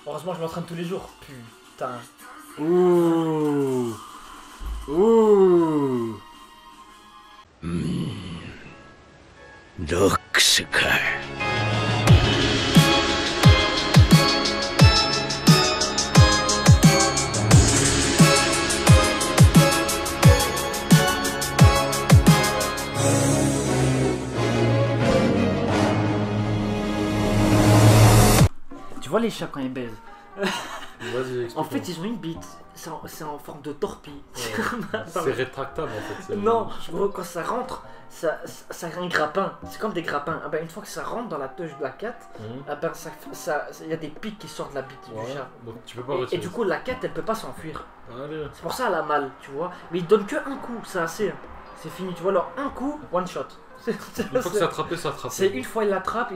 Heureusement, je m'entraîne tous les jours. Putain. Ouh. Ouh. Tu vois les chats quand ils baisent? Vas-y, explique. En fait, ils ont une bite. C'est en forme de torpille. C'est rétractable en fait. Non, gros, quand ça rentre, ça a un grappin. C'est comme des grappins. Ah ben, une fois que ça rentre dans la touche de la cat, ah ben, il y a des pics qui sortent de la bite du chat. Donc tu peux pas Et retirer. du coup, la cat, elle peut pas s'enfuir. Allez. C'est pour ça elle a mal, tu vois. Mais ils donnent que un coup, c'est assez. C'est fini, tu vois. Alors, un coup, one shot. Une fois que c'est attrapé, c'est attrapé. C'est une fois il l'attrape,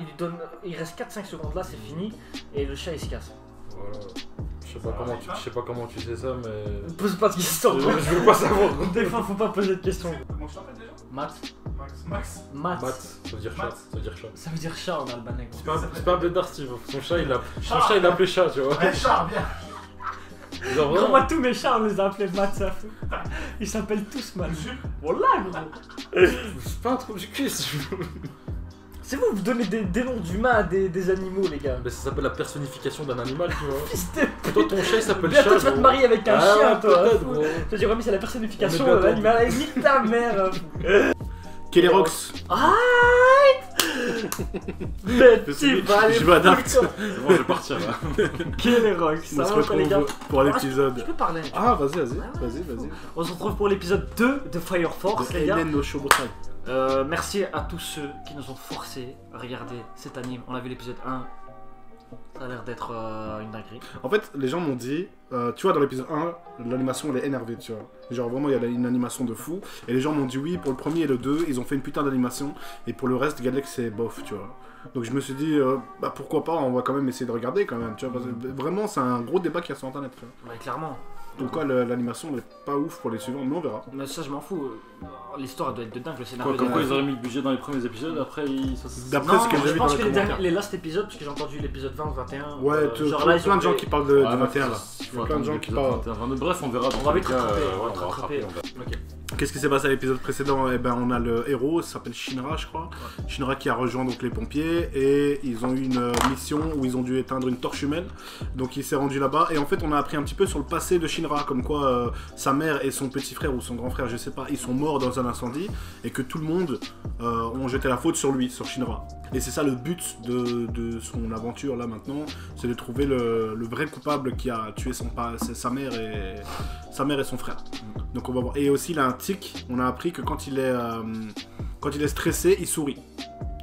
il reste 4-5 secondes là, c'est fini. Et le chat il se casse. Voilà. Je sais pas comment tu sais ça, mais. Pose pas de questions. Je veux pas savoir. Des fois, faut pas poser de questions. Comment je t'appelle déjà? Matt. Max. Matt. Matt, ça veut dire chat. Ça veut dire chat. Ça veut dire chat en albanais. C'est pas un blédard, Steve. Son chat, il appelé chat, tu vois. Ouais, Char, bien. Genre Gros, vraiment. moi, tous mes chats, on les a appelés Matt, ça fout. Ils s'appellent tous Matt. Voilà, gros. C'est pas un trou du cul, Steve. C'est vous donnez des noms d'humains à des animaux, les gars. Mais ça s'appelle la personnification d'un animal, tu vois. Fils de Toi, ton chat, il s'appelle Bientôt, chat. tu vas te gros. marier avec un Ah, chien, ouais, toi. peut-être, Fou. gros. Je te dis, ouais, mais c'est la personnification On est de bientôt. l'animal. Allez, nique ta mère. Kellerox. Mais tu vas aller. Je m'adapte. foutre. C'est bon, je vais partir là. Quel est rock, On ça se va, quoi, les gars. retrouve pour Je l'épisode. peux parler. Ah, vas-y. Ouais. On se retrouve pour l'épisode 2 de Fire Force, les gars. Enen no Shobutai. Merci à tous ceux qui nous ont forcé à regarder cet anime. On a vu l'épisode 1. Ça a l'air d'être une dinguerie. En fait, les gens m'ont dit, tu vois, dans l'épisode 1, l'animation elle est énervée, tu vois. Genre vraiment, il y a une animation de fou. Et les gens m'ont dit oui, pour le premier et le 2, ils ont fait une putain d'animation. Et pour le reste, Galex c'est bof, tu vois. Donc je me suis dit, bah pourquoi pas, on va quand même essayer de regarder quand même, tu vois. Parce que vraiment, c'est un gros débat qu'il y a sur internet, tu vois. Ouais, clairement. Donc quoi, l'animation n'est pas ouf pour les suivants, mais on verra. Mais ça, je m'en fous. L'histoire doit être de dingue, le scénario. Comme quoi ils auraient mis le budget dans les premiers épisodes, après ça D'après Non, ce que j'ai je vu dans pense les que commentaires. les last épisodes, parce que j'ai entendu l'épisode 20 ou 21. Ouais, genre là, ils plein ont de gens fait- qui parlent du 21 là. Il y a plein de gens qui parlent. Bref, on verra. On va vite rattraper, on on va va vite rattraper. rattraper. Ok. Qu'est-ce qui s'est passé à l'épisode précédent? Eh ben, on a le héros, ça s'appelle Shinra, je crois. Shinra qui a rejoint donc les pompiers et ils ont eu une mission où ils ont dû éteindre une torche humaine. Donc il s'est rendu là-bas et en fait on a appris un petit peu sur le passé de Shinra, comme quoi sa mère et son petit frère ou son grand frère, je sais pas, ils sont morts dans un incendie et que tout le monde ont jeté la faute sur lui, sur Shinra. Et c'est ça le but de son aventure là maintenant, c'est de trouver le vrai coupable qui a tué sa mère et son frère. Donc on va voir. Et aussi il a un tic, on a appris que quand il est stressé, il sourit.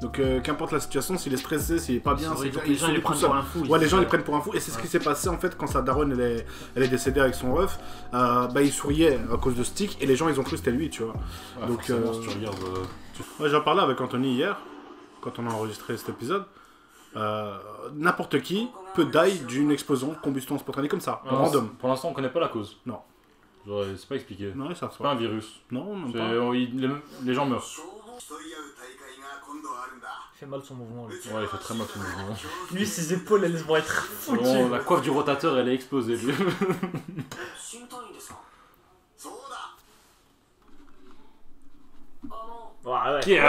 Donc qu'importe la situation, s'il est stressé, s'il est pas bien, c'est Les gens ils le prennent pour un fou. Ouais, les gens ils prennent pour un fou et c'est ce qui s'est passé en fait quand sa daronne elle est décédée avec son ref. Bah il souriait à cause de ce tic et les gens ils ont cru que c'était lui, tu vois. Donc Si tu regardes. ouais, j'en parlais avec Anthony hier quand on a enregistré cet épisode. N'importe qui peut die d'une explosion, combustion spontanée comme ça, random. Pour l'instant, on connaît pas la cause. Non. Genre, c'est pas expliqué. Non, ils savent C'est pas pas. un virus. Non, même C'est- pas. Les gens meurent. Il fait mal son mouvement. Lui, Ouais, il fait très mal son mouvement. lui ses épaules elles vont être foutues. Oh, la coiffe du rotateur, elle est explosée, lui. Ouais. Qui est,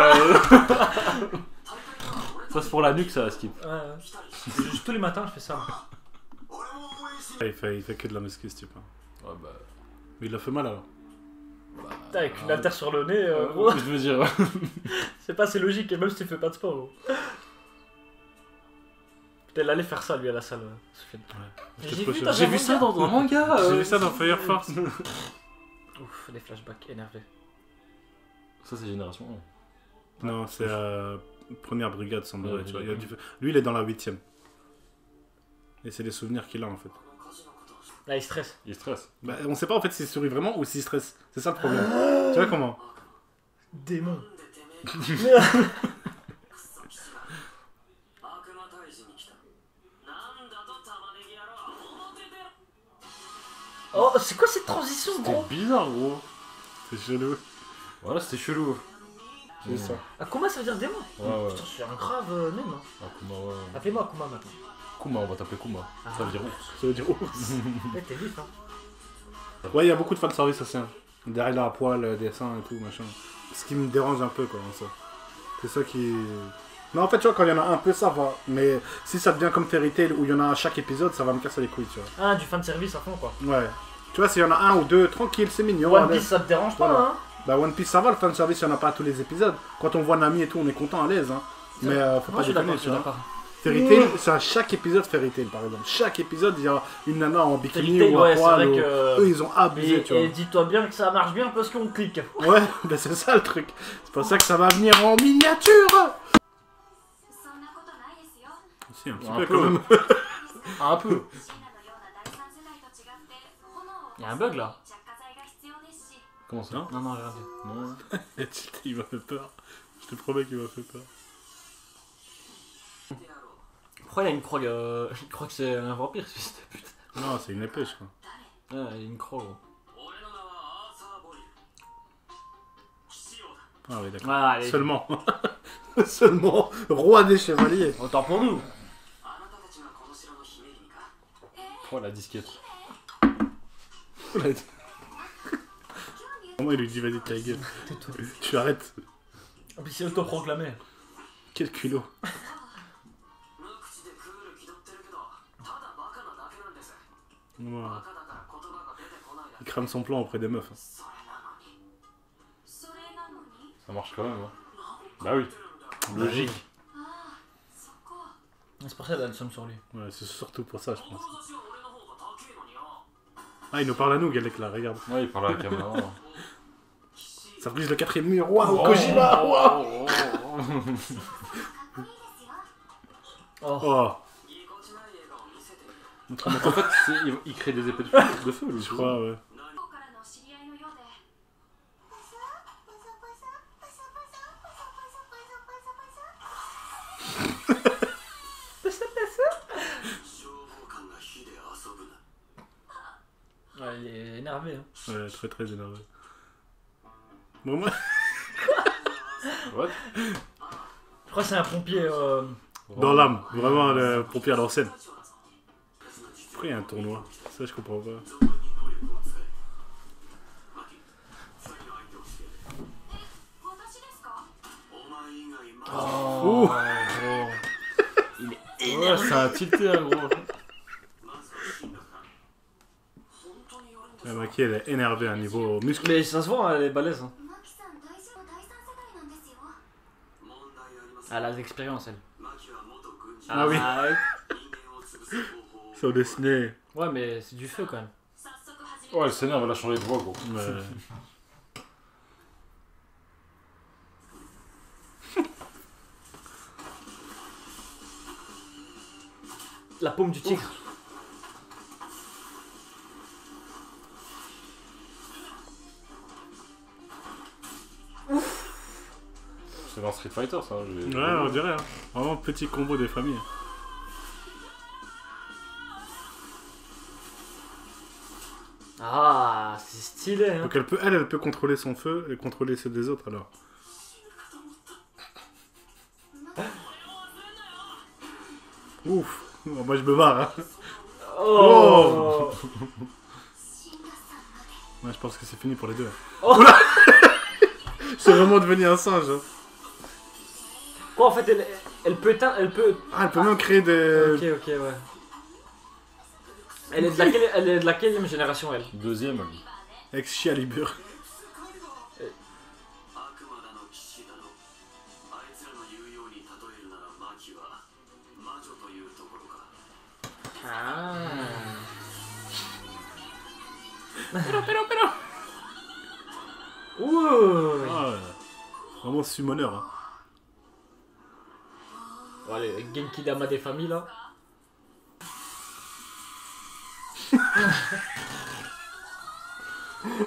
Ça, c'est pour la nuque, ça, Skip. Ouais. Juste tous les matins je fais ça. Il fait que de la muscu, ce type. Ouais, bah. Mais il a fait mal alors. Putain, avec une haltère sur le nez, gros. Je veux dire. C'est pas assez logique, et même si tu fais pas de sport, gros. Putain, il allait faire ça lui à la salle, Sofiane. J'ai vu ça dans un manga. J'ai vu ça dans Fire Force. Ouf, les flashbacks énervés. Ça, c'est Génération 1. Non, c'est première brigade, semblerait. Ouais, Tu vois. d'accord. Lui, il est dans la 8ème. Et c'est les souvenirs qu'il a en fait. Là, il stresse. Il stresse. Bah, on sait pas en fait s'il sourit vraiment ou s'il stresse. C'est ça le problème. Tu vois comment? Démon. Oh, c'est quoi cette transition, gros? C'était bizarre, gros. C'est chelou. Voilà, c'était chelou. C'est ça. Akuma, ça veut dire démon? Ouais, ouais. Putain, c'est un grave même. Hein. Akuma, ouais. Appelez-moi Akuma maintenant. Kuma, on va t'appeler Kuma. Ça veut dire ours. Ça veut dire ours. Ouais, t'es vif, hein. Ouais, il y a beaucoup de fanservice aussi. Hein. Derrière la poil, dessin et tout, machin. Ce qui me dérange un peu, quoi, ça. C'est ça qui... Non, en fait, tu vois, quand il y en a un peu, ça va. Mais si ça devient comme Fairy Tail, où il y en a à chaque épisode, ça va me casser les couilles, tu vois. Ah, du fanservice à fond, quoi. Ouais. Tu vois, s'il y en a un ou deux, tranquille, c'est mignon. One allez. Piece, ça te dérange pas, Voilà. hein? Bah, One Piece, ça va, le fanservice, il n'y en a pas à tous les épisodes. Quand on voit Nami et tout, on est content, à l'aise, hein. Mais faut Moi, pas je suis déconner, d'accord, je tu suis vois. d'accord. Fairy Tail, c'est à chaque épisode Fairy Tail, par exemple. Chaque épisode, il y a une nana en bikini Fairy Tail, ou à ouais, c'est poil. vrai ou- que- Eux, ils ont abusé, tu vois. Et dis-toi bien que ça marche bien parce qu'on clique. Ouais, bah c'est ça le truc. C'est pour ça que ça va venir en miniature. Si, un petit Un peu peu. quand même. Un peu. Il y a un bug là. Comment ça? Non, non, rien vu. Non. Il m'a fait peur. Je te promets qu'il m'a fait peur. Pourquoi il a une croix il croit que c'est un vampire, ce fils de pute. Non, c'est une épée, je crois. Ah, il a une croix, gros. Ah oui, d'accord. Ah, allez. Seulement. Seulement. Roi des chevaliers. Autant pour nous. Oh la disquette. Comment il lui dit vas-y ta gueule. Tu arrêtes. En plus, c'est autoproclamé. Quel culot. Ouais. Il crame son plan auprès des meufs. Ça marche quand même, hein. Bah oui. Logique. C'est pour ça qu'elle a le somme sur lui. Ouais, c'est surtout pour ça, je pense. Ah, il nous parle à nous, Galek, là, regarde. Ouais, il parle à la caméra. Ça brise le quatrième mur. Waouh, Kojima. Waouh. Oh. Oh, En fait, il crée des épées de feu, lui, je crois, ouais. Ouais, il est énervé. Hein. Ouais, très très énervé. Bon, moi... What? Je crois que c'est un pompier. Dans l'âme, vraiment le pompier à l'ancienne. Pourquoi il y a un tournoi? Ça, je comprends pas. Oh, gros. Ouais, ça a tilté, hein, gros. La Maki, elle est énervée à un niveau muscle. Mais ça se voit, elle est balèze. Hein. Elle a de l'expérience, elle. Ah oui. ouais. Sur Disney. Ouais, mais c'est du feu quand même. Ouais, elle s'énerve, elle a changé de voix, gros. Ouais. La paume du tigre. C'est dans Street Fighter, ça. Ouais, on dirait. Hein. Vraiment petit combo des familles. Ah, c'est stylé, hein. Donc elle peut contrôler son feu et contrôler ceux des autres alors. Ouf. Bon, moi je me barre. Hein. Oh, Ouais, je pense que c'est fini pour les deux. Oh. Oula. C'est vraiment devenu un singe. Hein. Quoi, en fait, elle peut éteindre, elle peut... Ah, elle peut même créer des... Ok, ok, ouais. Elle est de laquelle génération, elle? Deuxième. Excalibur. Ah. Ouh. Ah, ouais. Vraiment summoneur. Hein. Bon, allez, Genki Dama des familles, là.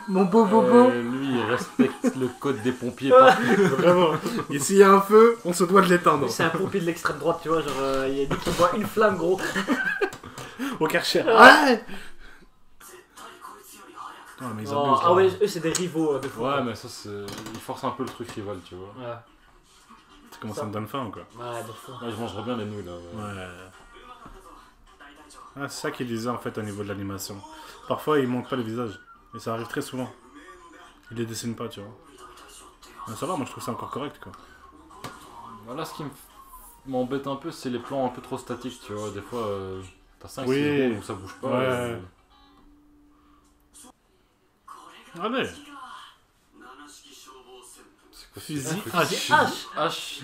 Mon beau bobo. Lui, il respecte le code des pompiers partout. Vraiment. Et s'il y a un feu, on se doit de l'éteindre. C'est un pompier de l'extrême droite, tu vois, genre, il a dit qu'il voit une flamme, gros. Au Karcher. Ouais. Ah, mais ils Oh, abusent. ah là. ouais, eux, c'est des rivaux, de fou. Ouais, mais ça, c'est. Il force un peu le truc rival, tu vois. Ouais, Ça commence à me donner faim, quoi. ouais, de fou. Ouais, je mangerais bien les nouilles, là. Ouais. Ouais. Ah, c'est ça qu'il disait en fait au niveau de l'animation. Parfois ils montrent pas le visage. Et ça arrive très souvent. Ils les dessinent pas, tu vois. Mais ça va, moi je trouve ça encore correct quoi. Voilà, ce qui m'embête un peu, c'est les plans un peu trop statiques, tu vois. Des fois, t'as 5-6 Oui. secondes où ça bouge pas. Ouais. Allez. C'est quoi, Fusil c'est- H. H.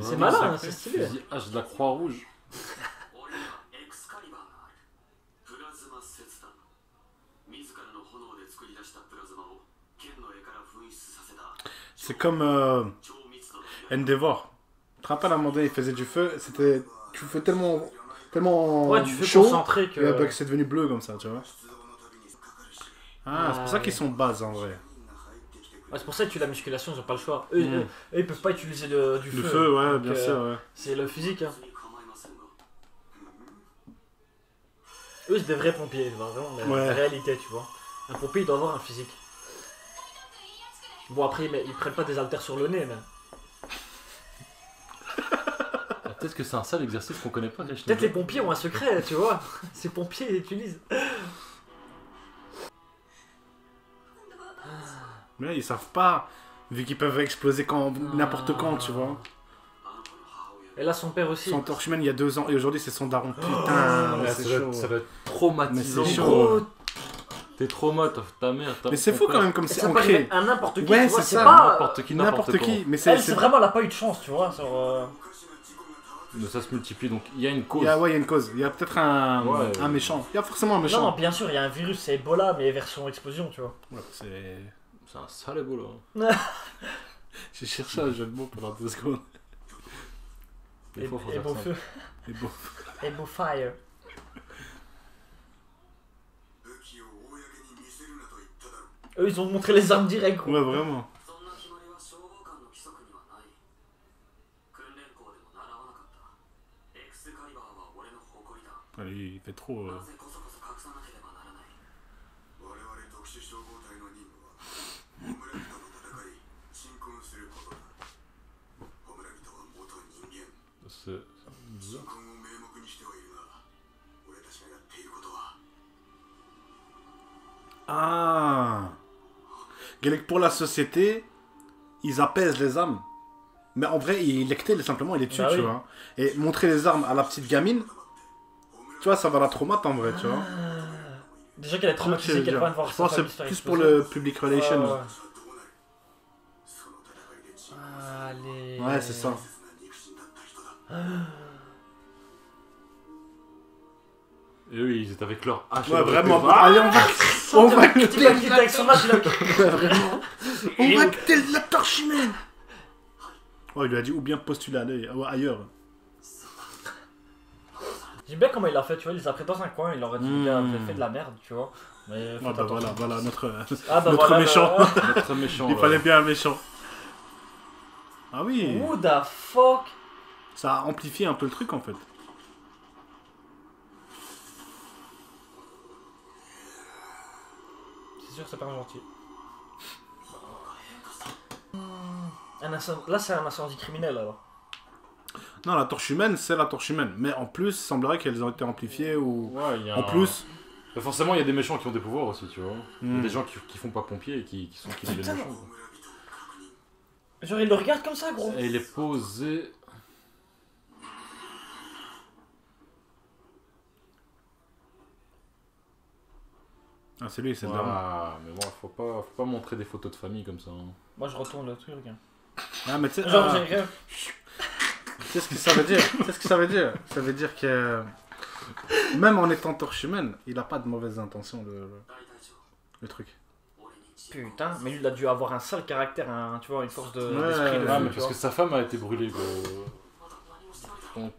C'est Ouais, malin, sacré. c'est stylé. Fusil H de la Croix-Rouge. C'est comme Endeavor. Tu te rappelles à un moment donné, il faisait du feu, c'était du feu tellement Ouais, tu fais chaud concentrer et bah, que. que c'est devenu bleu comme ça, tu vois. Ah, c'est pour ça qu'ils sont bases en vrai. Ouais, c'est pour ça que tu la musculation, ils ont pas le choix. Eux, Mm. eux, ils peuvent pas utiliser du Le feu. feu, ouais, Donc, bien sûr, ouais. C'est le physique. Hein. Eux, c'est des vrais pompiers, vraiment, Ouais. la réalité, tu vois. Un pompier, il doit avoir un physique. Bon, après, ils prennent pas des haltères sur le nez, mais. Peut-être que c'est un sale exercice qu'on connaît pas. Peut-être les pompiers ont un secret, tu vois. Ces pompiers ils utilisent. Mais là, ils savent pas, vu qu'ils peuvent exploser quand n'importe quand, tu vois. Et là, son père aussi. Son torchman il y a 2 ans et aujourd'hui c'est son daron. Putain, mais c'est chaud. Ça doit être traumatisant. Mais c'est chaud. Gros, T'es trauma, ta mère. Mais c'est fou quand même comme c'est ça peut arriver ancré. à n'importe qui, Ouais, tu vois. c'est C'est ça. pas. N'importe qui, N'importe qui, mais Elle, c'est vraiment, elle a pas eu de chance, tu vois. Sur, Mais ça se multiplie, donc il y a une cause. Il y a une cause. Il y a peut-être un méchant. Il y a forcément un Non, méchant. non, bien sûr, il y a un virus, c'est Ebola, mais version explosion, tu vois. Ouais, c'est... C'est un sale ébola. J'ai cherché un jeu de mots pendant 2 secondes. Des fois, faut Et faire beau ça. feu. Et bon. Et beau fire. Eux, ils ont montré les armes directes, gros. Ouais, vraiment. Allez, il fait trop... C'est bizarre. Ah. Pour la société, ils apaisent les âmes. Mais en vrai, ils lectaient simplement, ils les tuent, Bah tu oui. vois. Et montrer les armes à la petite gamine, tu vois, ça va la traumate en vrai, tu vois. Déjà qu'elle est traumatisée, qu'elle va voir Je sa pense que famille se c'est faire plus pour exploser. le public relation. Ouais, ouais. Allez. Ouais, c'est ça. Et eux, ils étaient avec leur hache. et Ouais, leur vraiment. épée. Allez, on va Tu vas quitter avec son match, là. vraiment. On va quitter la torche humaine. Oh, il lui a dit ou bien postuler ailleurs. J'aime bien comment il l'a fait, tu vois, il les a pris dans un coin, il leur a dit, gars, vous avez fait de la merde, tu vois. Mais Ah bah voilà notre, Ah bah notre voilà, méchant. Notre méchant. Il ouais. fallait bien un méchant. Ah oui, Who the fuck? ça a amplifié un peu le truc en fait. C'est sûr que c'est pas un gentil. Là, c'est un incendie criminel alors. Non, la torche humaine, c'est la torche humaine. Mais en plus, il semblerait qu'elles ont été amplifiées ou... Ouais, il y a En plus... Mais forcément, il y a des méchants qui ont des pouvoirs aussi, tu vois. Il y a Hmm. des gens qui font pas pompiers et qui deviennent Putain. méchants. quoi. Genre, il le regarde comme ça, gros. Et il est posé. Ah, c'est lui, c'est le daron. Ah, mais bon, faut pas montrer des photos de famille comme ça. hein. Moi, je retourne le truc. Hein. Ah, mais tu sais... Genre, ah, j'ai... tu sais ce que ça veut dire? Tu sais ce que ça veut dire? Ça veut dire que... Même en étant torche humaine, il a pas de mauvaises intentions, le truc. Putain, mais lui, il a dû avoir un sale caractère, tu vois, une force Ouais, d'esprit. ouais, de Ah, feu, mais tu parce vois. que sa femme a été brûlée, quoi. Donc.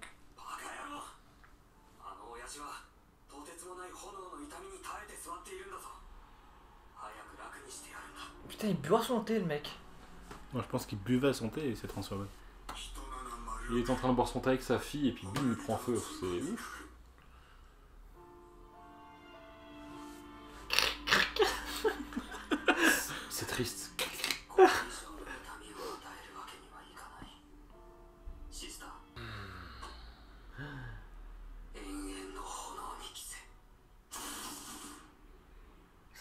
Putain, il boit son thé, le mec. Moi, je pense qu'il buvait son thé et il s'est transformé. Il est en train de boire son thé avec sa fille et puis bim, il prend feu. C'est ouf. C'est triste.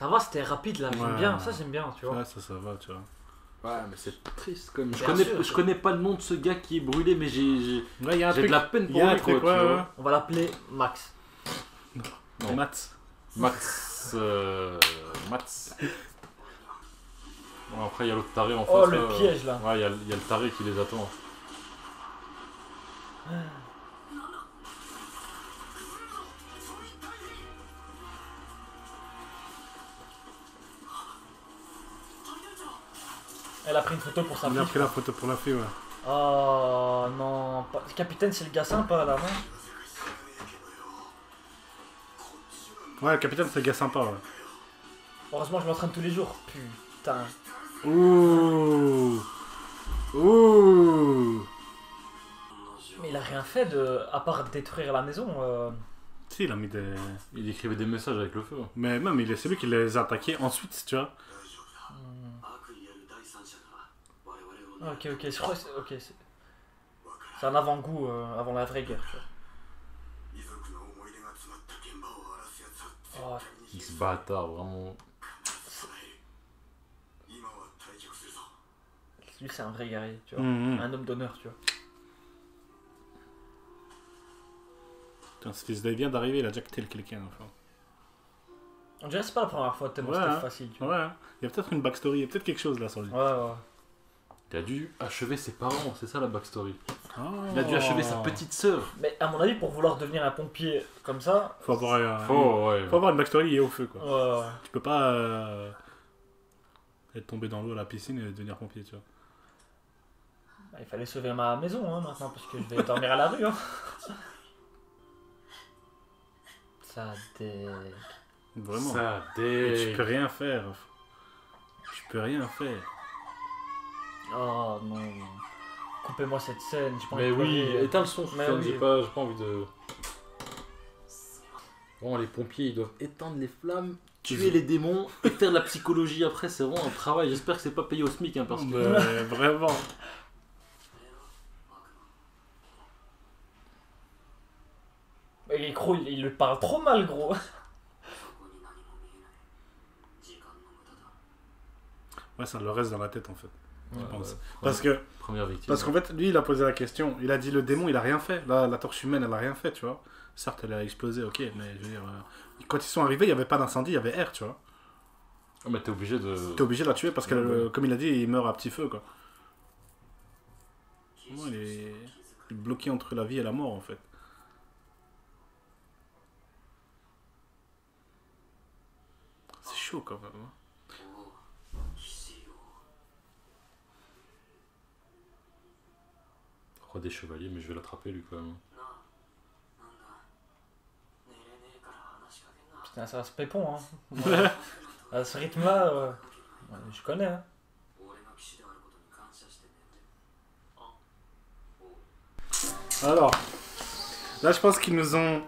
Ça va, c'était rapide là, j'aime Ouais. bien, ça j'aime bien, tu vois. Ouais, ça va, tu vois. Ouais, mais c'est triste quand même. Bien sûr. Je connais pas le nom de ce gars qui est brûlé, mais j'ai Ouais, il y a un de truc. la peine Il pour y a un lui, quoi, truc, tu ouais, vois. ouais. On va l'appeler Max. Non. Matt. Max. Max. Bon, après, il y a l'autre taré en face. Oh, le là. piège là. Ouais, il y a le taré qui les attend. Elle a pris une photo pour sa On fille. a pris la photo pour la fille, ouais. Oh non, le capitaine c'est le gars sympa là, non? Ouais, le capitaine, c'est le gars sympa, ouais. Heureusement je m'entraîne tous les jours, putain. Ouh. Ouh. Mais il a rien fait de, à part détruire la maison. Si, il a mis des... Il écrivait des messages avec le feu. Mais même, c'est lui qui les a attaqués ensuite, tu vois. Ok, je crois que c'est un avant-goût avant la vraie guerre, tu vois. Oh, Ce bâtard, vraiment. lui c'est un vrai guerrier, tu vois. Un homme d'honneur, tu vois. Putain, il vient d'arriver, il a déjà quitté quelqu'un, enfin. On dirait que c'est pas la première fois, tellement Ouais, c'était hein. facile, tu vois. Ouais, il y a peut-être une backstory, il y a peut-être quelque chose là sur lui. Ouais. Il a dû achever ses parents, c'est ça la backstory. Oh. Il a dû achever sa petite sœur. Mais à mon avis, pour vouloir devenir un pompier comme ça, Faut avoir, Ouais. faut avoir une backstory liée au feu, quoi. ouais. Tu peux pas être tombé dans l'eau à la piscine et devenir pompier, tu vois. Bah, il fallait sauver ma maison hein, maintenant, parce que je vais dormir à la rue. Hein. Ça Vraiment. Ça Et tu peux rien faire. Tu peux rien faire. Oh non. Coupez-moi cette scène, j'ai pas envie Mais de oui, pleurer. éteins le son, Mais Sofiane, oui. j'ai pas envie de... Bon, les pompiers, ils doivent éteindre les flammes, tuer les démons et faire de la psychologie après, c'est vraiment un travail. J'espère que c'est pas payé au SMIC, hein, parce que... Mais vraiment. Et gros, il le parle trop mal, gros. Ouais, ça le reste dans la tête en fait. Ouais, pense. ouais. Parce Première victime. Parce qu'en fait, lui, il a posé la question. Il a dit le démon, il a rien fait. La torche humaine, elle a rien fait, tu vois. Certes, elle a explosé, ok, mais je veux dire, quand ils sont arrivés, il n'y avait pas d'incendie, il y avait air, tu vois. Oh, mais t'es obligé de... T'es obligé de la tuer parce que, Ouais. comme il a dit, il meurt à petit feu, quoi. Vraiment, il est bloqué entre la vie et la mort, en fait. C'est chaud, quand même. Hein. Roi des chevaliers, mais je vais l'attraper lui quand même. Putain, ça se pépon, hein. Ouais. À ce rythme-là, ouais, je connais, hein. Alors, là, je pense qu'ils nous ont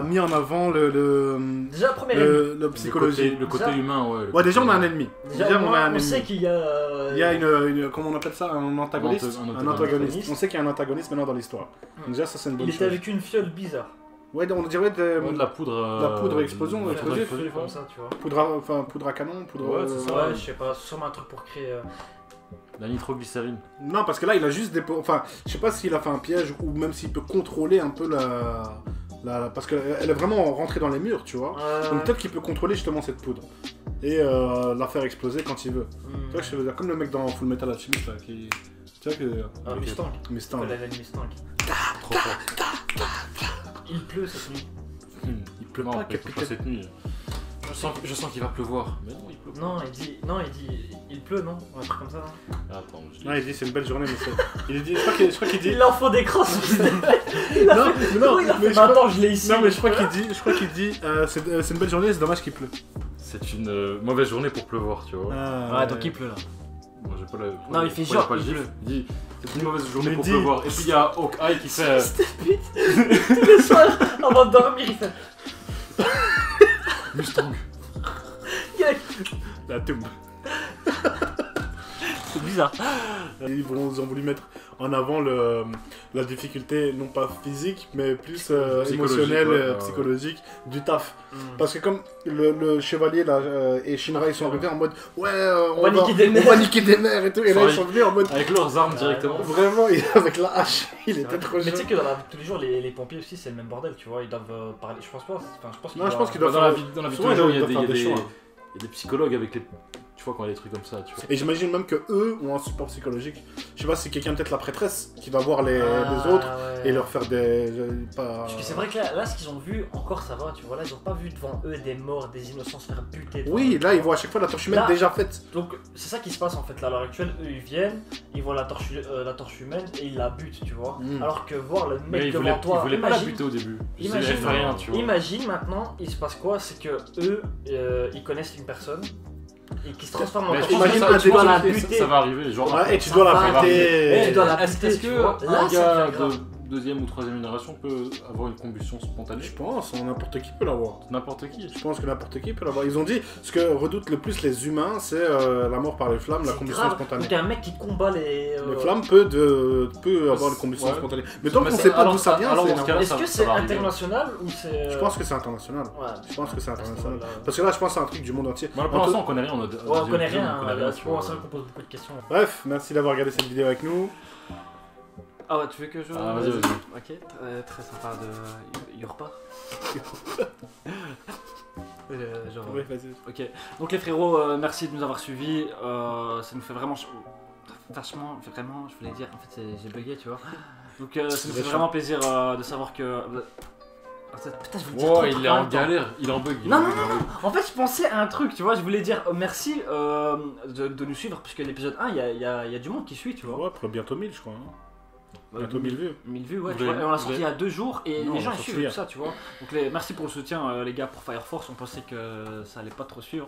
mis en avant Déjà, première ennemi. le psychologie. Le côté Déjà- humain, ouais. Ouais, déjà, on a un ennemi. Déjà, Déjà, on a un on ennemi. sait qu'il y a... Il y a une comment on appelle ça, un antagoniste, Un un antagoniste. antagoniste. On sait qu'il y a un antagoniste maintenant dans l'histoire. Donc déjà ça c'est une bonne Il chose. était avec une fiole bizarre. Ouais, on dirait Ouais, de la poudre... la poudre explosion, de la poudre explosif. explosive, Comme ça, tu vois. poudre à canon, poudre. Ouais, c'est ça. Ouais, je sais pas, sûrement un truc pour créer... La nitroglycérine. Non, parce que là il a juste enfin, je sais pas s'il a fait un piège ou même s'il peut contrôler un peu parce qu'elle est vraiment rentrée dans les murs, tu vois. Donc peut-être qu'il peut contrôler justement cette poudre et la faire exploser quand il veut. Tu vois, je veux dire comme le mec dans Full Metal Alchemist là qui, tu vois que. Mustang. Mustang. Collègue à Mustang. Trop fort. Il pleut cette nuit. Il pleut Non, pas, il pleut pas capitaine. cette nuit. Je sens qu'il va pleuvoir. Mais non, il pleut pas. Non, il dit, il pleut, non? Un truc comme ça. Non Attends, je Ouais, il dit c'est une belle journée, mais c'est. Il dit, je crois qu'il dit. Il en faut des crosses. Il a Non, fait... mais non, il a mais fait... je crois- Attends, je l'ai ici. Non mais je crois qu'il dit c'est une belle journée, c'est dommage qu'il pleut. C'est une mauvaise journée pour pleuvoir, tu vois. Ouais, donc il pleut là. Moi, j'ai pas la... Non, il fait pourquoi genre, pas le il gif. pleut. Il dit c'est une mauvaise journée Mais pour dis- pleuvoir. Et puis il y a Hawkeye qui fait... Cette pute. Tous les soirs, avant de dormir, il fait... Mustang. La tombe. C'est bizarre. Ils ont voulu mettre en avant la difficulté, non pas physique, mais plus Psychologique, émotionnelle, ouais. psychologique du taf. Parce que comme le chevalier là, et Shinra, ils sont arrivés en mode ouais, on va niquer des mères et tout, et là ils sont venus en mode avec leurs armes directement. vraiment, avec la hache, il était trop Mais tu chaud. sais que dans tous les jours, les pompiers aussi, c'est le même bordel, tu vois. Ils doivent parler. Je pense pas. Enfin, Non, je pense qu'ils doivent Dans la vie de tous souvent, les jours, il y doivent a faire des choix. il y a des psychologues avec les. Tu vois, quand il y a des trucs comme ça, tu vois. Et j'imagine même que eux ont un support psychologique. Je sais pas, c'est quelqu'un, peut-être la prêtresse, qui va voir les Ah, autres et leur faire des. Pas... Parce que c'est vrai que là, ce qu'ils ont vu, encore ça va, tu vois. Là, ils ont pas vu devant eux des morts, des innocents se faire buter. devant Oui, eux, là tu ils voient à chaque fois la torche humaine Là- déjà faite. Donc, c'est ça qui se passe en fait là, à l'heure actuelle. Eux, ils viennent, ils voient la torche humaine et ils la butent, tu vois. Mm. Alors que voir le Mais mec ils devant voulaient, toi. ils voulaient pas la imagine- buter au début. Ils Imagine, fait rien, tu vois. Imagine maintenant, il se passe quoi? C'est que eux, ils connaissent une personne et qui se transforme en Mais je torche pense que imagine humaine, un tu dois la détective, buter. Ça va arriver, genre. Ouais, et tu dois la va buter. Et tu dois la Est-ce buter, que tu vois. Là, un ça gars devient grave. de deuxième ou troisième génération peut avoir une combustion spontanée? Je pense, n'importe qui peut l'avoir. N'importe qui. Je pense que n'importe qui peut l'avoir. Ils ont dit, ce que redoutent le plus les humains, c'est la mort par les flammes, la C'est combustion grave. spontanée. Donc, un mec qui combat les. Les flammes peut avoir une combustion Ouais. spontanée. Mais tant qu'on Mais sait pas alors, d'où ça vient, alors, c'est dans ce cas-là, énorme. Est-ce ça- que ça c'est va arriver. international ou c'est. Je pense que c'est international. Ouais. Je pense que c'est international. Voilà. Parce que là, je pense que c'est un truc du monde entier. Moi, pour l'instant, on connaît rien. Ouais, on connaît rien, on connaît là, rien, tu tu vois, vois. c'est vrai qu'on pose beaucoup de questions. Bref, merci d'avoir regardé cette vidéo avec nous. Ah ouais, tu veux que je. Ah, vas-y, vas-y. Ok, très sympa de Yorpa. Genre, Oui, vas-y. ok, donc les frérots, merci de nous avoir suivis. Ça nous fait vraiment. Vachement, vraiment, je voulais dire, en fait, j'ai bugué, tu vois. Donc ça nous fait Vachement. vraiment plaisir de savoir que. Putain, je voulais dire Oh, trop il est en en même temps. galère, il est en bug. Non, non, En fait, je pensais à un truc, tu vois, je voulais dire merci de nous suivre, puisque l'épisode 1, il y a du monde qui suit, tu vois. Ouais, après bientôt 1000, je crois. hein. Bientôt 1000 vues. 1000 vues, ouais, Vous tu vois, voulez- et on l'a vous sorti il voulez- y a 2 jours, et Non, les on gens l'a ils sorti suivent hier. tout ça, tu vois. Donc merci pour le soutien, les gars, pour Fire Force, on pensait que ça allait pas trop suivre.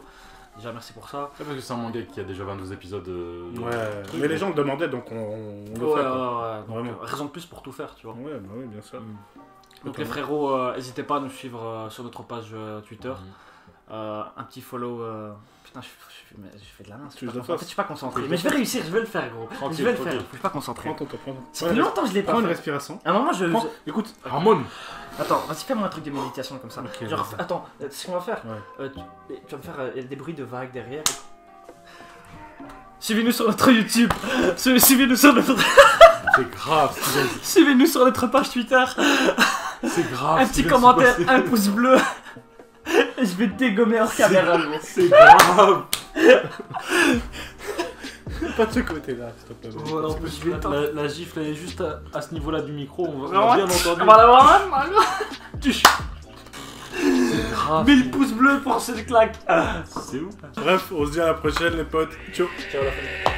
Déjà, merci pour ça. C'est parce que c'est un manga qui a déjà 22 épisodes. Ouais, mais les gens le demandaient, donc on le fait. Ouais, quoi. donc, Vraiment. raison de plus pour tout faire, tu vois. Ouais, bah oui, bien sûr. Donc les frérots, n'hésitez pas à nous suivre sur notre page Twitter. Un petit follow. Putain, je fais de la main. Tu le En fait, fasses. je suis pas concentré. Mais je vais réussir, je vais le faire, gros. Tranquille, Je vais le tranquille. faire, je suis pas concentré. Prends ton temps, prends ton temps. Ça fait longtemps que je l'ai pas Prends une fait. respiration. À un moment, je. Prends- Écoute, Ramon. Attends, vas-y, fais-moi un truc de méditation comme ça. Ok, Genre, vas-y. attends, ce qu'on va faire. Ouais. Tu vas me faire des bruits de vagues derrière. Suivez-nous sur notre YouTube. Suivez-nous sur notre. C'est grave, Steven. Suivez-nous sur notre page Twitter. C'est grave. Un petit Steven, commentaire, c'est un pouce bleu. Et je vais te dégommer hors caméra, le mec. C'est grave. pas de ce côté-là, s'il te plaît. Voilà, en plus, je vais La gifle elle est juste à ce niveau-là du micro, on Ouais. a bien entendu. On va l'avoir même. C'est grave. 1000 pouces bleus pour cette claque. C'est où? Bref, on se dit à la prochaine, les potes. Ciao. Ciao la famille.